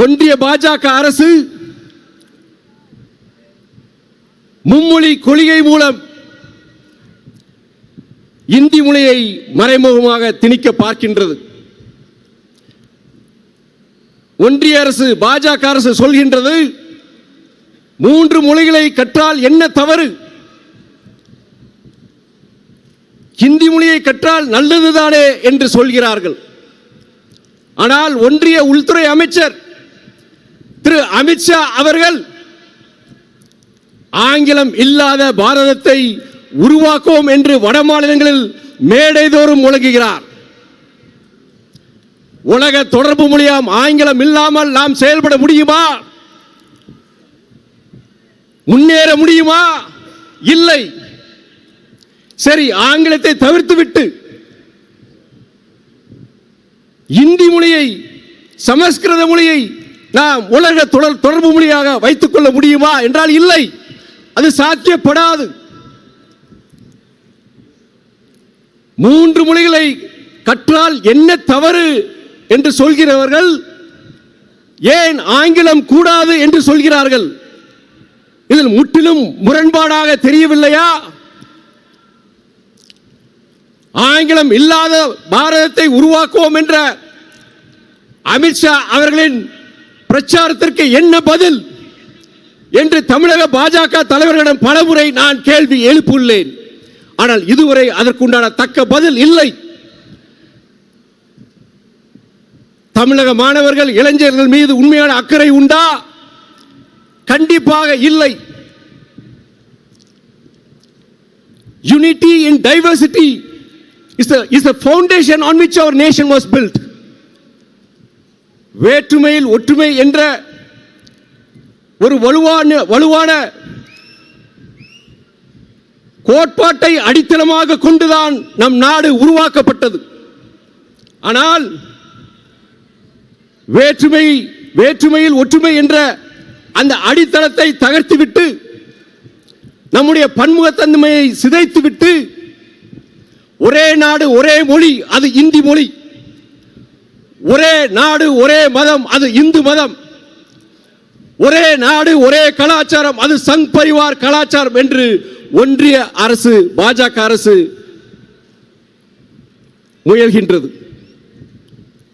ஒன்றிய பாஜக அரசு மும்மொழி கொள்கை மூலம் இந்தி மொழியை மறைமுகமாக திணிக்க பார்க்கின்றது. ஒன்றிய அரசு பாஜக அரசு சொல்கின்றது, 3 மொழிகளை கற்றால் என்ன தவறு, ஹிந்தி மொழியை கற்றால் நல்லதுதானே என்று சொல்கிறார்கள். ஆனால் ஒன்றிய உள்துறை அமைச்சர் திரு அமித்ஷா அவர்கள் ஆங்கிலம் இல்லாத பாரதத்தை உருவாக்குவோம் என்று வட மாநிலங்களில் மேடைதோறும் முழங்குகிறார். உலக தொடர்பு மொழியாம் ஆங்கிலம் இல்லாமல் நாம் செயல்பட முடியுமா? முன்னேற முடியுமா? இல்லை. சரி, ஆங்கிலத்தை தவிர்த்துவிட்டு இந்தி மொழியை, சமஸ்கிருத மொழியை நாம் உலக தொடர்பு மொழியாக வைத்துக் கொள்ள முடியுமா என்றால் இல்லை, அது சாத்தியப்படாது. 3 மொழிகளை கற்றால் என்ன தவறு என்று சொல்கிறவர்கள் ஏன் ஆங்கிலம் கூடாது என்று சொல்கிறார்கள்? இதில் முற்றிலும் முரண்பாடாக தெரியவில்லையா? ஆங்கிலம் இல்லாத பாரதத்தை உருவாக்குவோம் என்ற அமித்ஷா அவர்களின் பிரச்சாரத்திற்கு என்ன பதில் என்று தமிழக பாஜக தலைவர்களிடம் பலமுறை நான் கேள்வி எழுப்பியுள்ளேன். ஆனால் இதுவரை அதற்குண்டான தக்க பதில் இல்லை. தமிழக மாணவர்கள், இளைஞர்கள் மீது உண்மையான அக்கறை உண்டா? கண்டிப்பாக இல்லை. Unity in diversity is the foundation on which our nation was built. வேற்றுமையில் ஒற்றுமை என்ற ஒரு வலுவான கோட்பாட்டை அடித்தளமாக கொண்டுதான் நம் நாடு உருவாக்கப்பட்டது. ஆனால் வேற்றுமையில் ஒற்றுமை என்ற அந்த அடித்தளத்தை தகர்த்துவிட்டு, நம்முடைய பன்முகத்தன்மையை சிதைத்துவிட்டு, ஒரே நாடு ஒரே மொழி, அது இந்தி மொழி, ஒரே நாடு ஒரே மதம், அது இந்து மதம், ஒரே நாடு ஒரே கலாச்சாரம், அது சங் பரிவார் கலாச்சாரம் என்று ஒன்றிய அரசு, பாஜக அரசு முயல்கின்றது.